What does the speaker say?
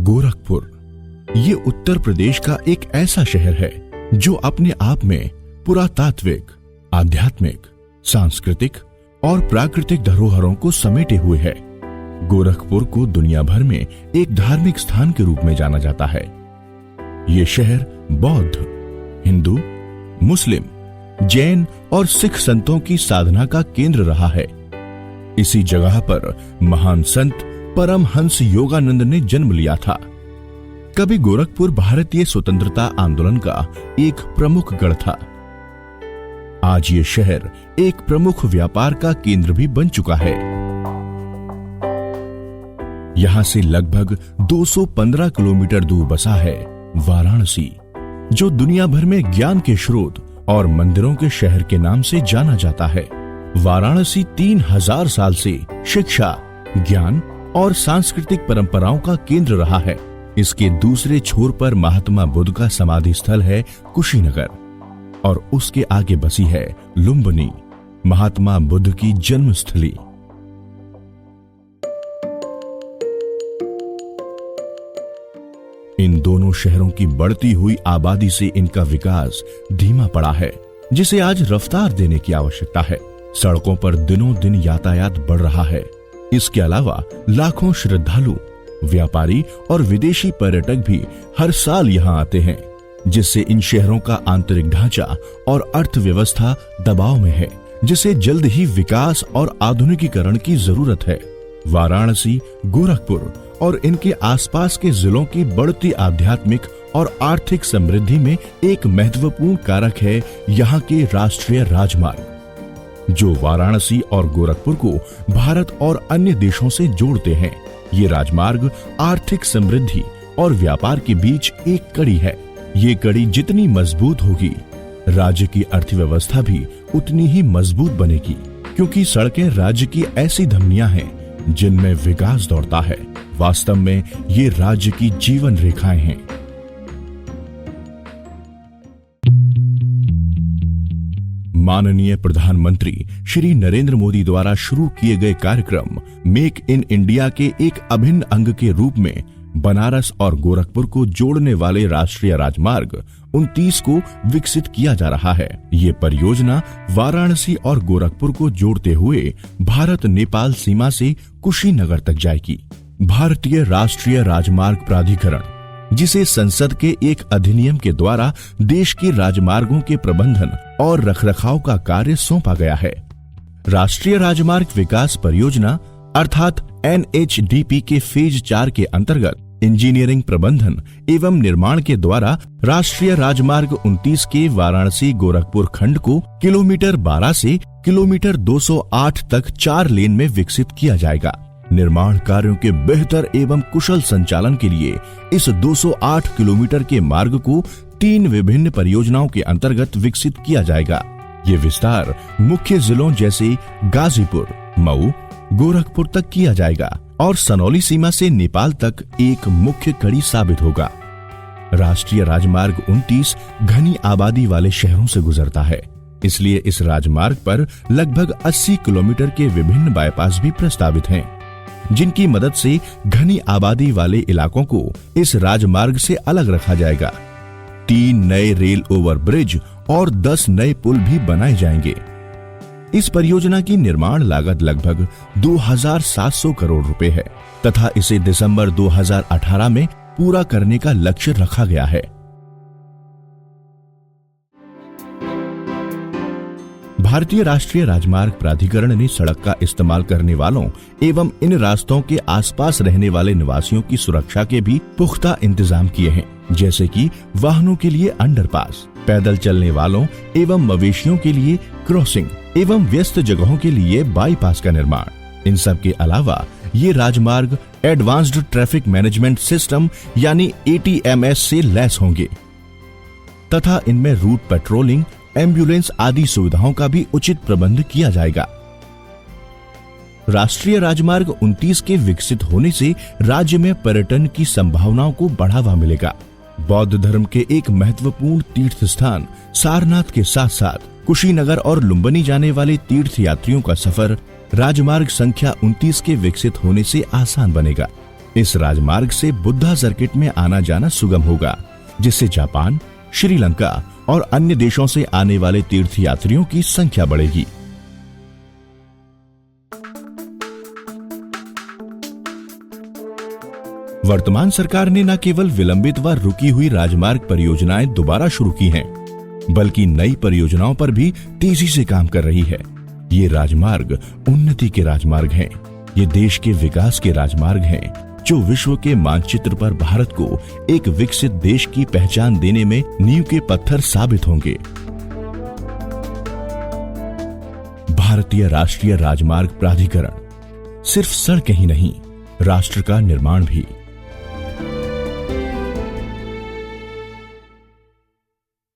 गोरखपुर ये उत्तर प्रदेश का एक ऐसा शहर है जो अपने आप में पुरातात्विक, आध्यात्मिक, सांस्कृतिक और प्राकृतिक धरोहरों को समेटे हुए है। गोरखपुर को दुनिया भर में एक धार्मिक स्थान के रूप में जाना जाता है। ये शहर बौद्ध, हिंदू, मुस्लिम, जैन और सिख संतों की साधना का केंद्र रहा है। इसी जगह पर महान संत परमहंस योगानंद ने जन्म लिया था। कभी गोरखपुर भारतीय स्वतंत्रता आंदोलन का एक प्रमुख गढ़ था। आज ये शहर एक प्रमुख व्यापार का केंद्र भी बन चुका है। यहां से लगभग 215 किलोमीटर दूर बसा है वाराणसी, जो दुनिया भर में ज्ञान के स्रोत और मंदिरों के शहर के नाम से जाना जाता है। वाराणसी 3000 साल से शिक्षा, ज्ञान और सांस्कृतिक परंपराओं का केंद्र रहा है। इसके दूसरे छोर पर महात्मा बुद्ध का समाधि स्थल है कुशीनगर और उसके आगे बसी है लुम्बिनी, महात्मा बुद्ध की जन्मस्थली। इन दोनों शहरों की बढ़ती हुई आबादी से इनका विकास धीमा पड़ा है, जिसे आज रफ्तार देने की आवश्यकता है। सड़कों पर दिनों दिन यातायात बढ़ रहा है। इसके अलावा लाखों श्रद्धालु, व्यापारी और विदेशी पर्यटक भी हर साल यहाँ आते हैं, जिससे इन शहरों का आंतरिक ढांचा और अर्थव्यवस्था दबाव में है, जिसे जल्द ही विकास और आधुनिकीकरण की जरूरत है। वाराणसी, गोरखपुर और इनके आसपास के जिलों की बढ़ती आध्यात्मिक और आर्थिक समृद्धि में एक महत्वपूर्ण कारक है यहाँ के राष्ट्रीय राजमार्ग, जो वाराणसी और गोरखपुर को भारत और अन्य देशों से जोड़ते हैं। ये राजमार्ग आर्थिक समृद्धि और व्यापार के बीच एक कड़ी है। ये कड़ी जितनी मजबूत होगी, राज्य की अर्थव्यवस्था भी उतनी ही मजबूत बनेगी, क्योंकि सड़कें राज्य की ऐसी धमनियां हैं जिनमें विकास दौड़ता है। वास्तव में ये राज्य की जीवन रेखाएं हैं। माननीय प्रधानमंत्री श्री नरेंद्र मोदी द्वारा शुरू किए गए कार्यक्रम मेक इन इंडिया के एक अभिन्न अंग के रूप में बनारस और गोरखपुर को जोड़ने वाले राष्ट्रीय राजमार्ग 29 को विकसित किया जा रहा है। ये परियोजना वाराणसी और गोरखपुर को जोड़ते हुए भारत नेपाल सीमा से कुशीनगर तक जाएगी। भारतीय राष्ट्रीय राजमार्ग प्राधिकरण, जिसे संसद के एक अधिनियम के द्वारा देश के राजमार्गों के प्रबंधन और रखरखाव का कार्य सौंपा गया है। राष्ट्रीय राजमार्ग विकास परियोजना अर्थात NHDP के फेज 4 के अंतर्गत इंजीनियरिंग प्रबंधन एवं निर्माण के द्वारा राष्ट्रीय राजमार्ग 29 के वाराणसी गोरखपुर खंड को किलोमीटर 12 से किलोमीटर 208 तक 4 लेन में विकसित किया जाएगा। निर्माण कार्यों के बेहतर एवं कुशल संचालन के लिए इस 208 किलोमीटर के मार्ग को 3 विभिन्न परियोजनाओं के अंतर्गत विकसित किया जाएगा। ये विस्तार मुख्य जिलों जैसे गाजीपुर, मऊ, गोरखपुर तक किया जाएगा और सनौली सीमा से नेपाल तक एक मुख्य कड़ी साबित होगा। राष्ट्रीय राजमार्ग 29 घनी आबादी वाले शहरों से गुजरता है, इसलिए इस राजमार्ग पर लगभग 80 किलोमीटर के विभिन्न बाईपास भी प्रस्तावित हैं, जिनकी मदद से घनी आबादी वाले इलाकों को इस राजमार्ग से अलग रखा जाएगा। 3 नए रेल ओवर ब्रिज और 10 नए पुल भी बनाए जाएंगे। इस परियोजना की निर्माण लागत लगभग 2700 करोड़ रुपए है तथा इसे दिसंबर 2018 में पूरा करने का लक्ष्य रखा गया है। भारतीय राष्ट्रीय राजमार्ग प्राधिकरण ने सड़क का इस्तेमाल करने वालों एवं इन रास्तों के आसपास रहने वाले निवासियों की सुरक्षा के भी पुख्ता इंतजाम किए हैं, जैसे कि वाहनों के लिए अंडरपास, पैदल चलने वालों एवं मवेशियों के लिए क्रॉसिंग एवं व्यस्त जगहों के लिए बाईपास का निर्माण। इन सब के अलावा ये राजमार्ग एडवांस्ड ट्रैफिक मैनेजमेंट सिस्टम यानी ATMS से लैस होंगे तथा इनमें रूट पेट्रोलिंग, एम्बुलेंस आदि सुविधाओं का भी उचित प्रबंध किया जाएगा। राष्ट्रीय राजमार्ग 29 के विकसित होने से राज्य में पर्यटन की संभावनाओं को बढ़ावा मिलेगा। बौद्ध धर्म के एक महत्वपूर्ण तीर्थ स्थान सारनाथ के साथ साथ कुशीनगर और लुम्बिनी जाने वाले तीर्थ यात्रियों का सफर राजमार्ग संख्या 29 के विकसित होने से आसान बनेगा। इस राजमार्ग से बुद्धा सर्किट में आना जाना सुगम होगा, जिससे जापान, श्रीलंका और अन्य देशों से आने वाले तीर्थयात्रियों की संख्या बढ़ेगी। वर्तमान सरकार ने न केवल विलंबित व रुकी हुई राजमार्ग परियोजनाएं दोबारा शुरू की हैं, बल्कि नई परियोजनाओं पर भी तेजी से काम कर रही है। ये राजमार्ग उन्नति के राजमार्ग हैं। ये देश के विकास के राजमार्ग हैं, जो विश्व के मानचित्र पर भारत को एक विकसित देश की पहचान देने में नींव के पत्थर साबित होंगे। भारतीय राष्ट्रीय राजमार्ग प्राधिकरण सिर्फ सड़कें ही नहीं, राष्ट्र का निर्माण भी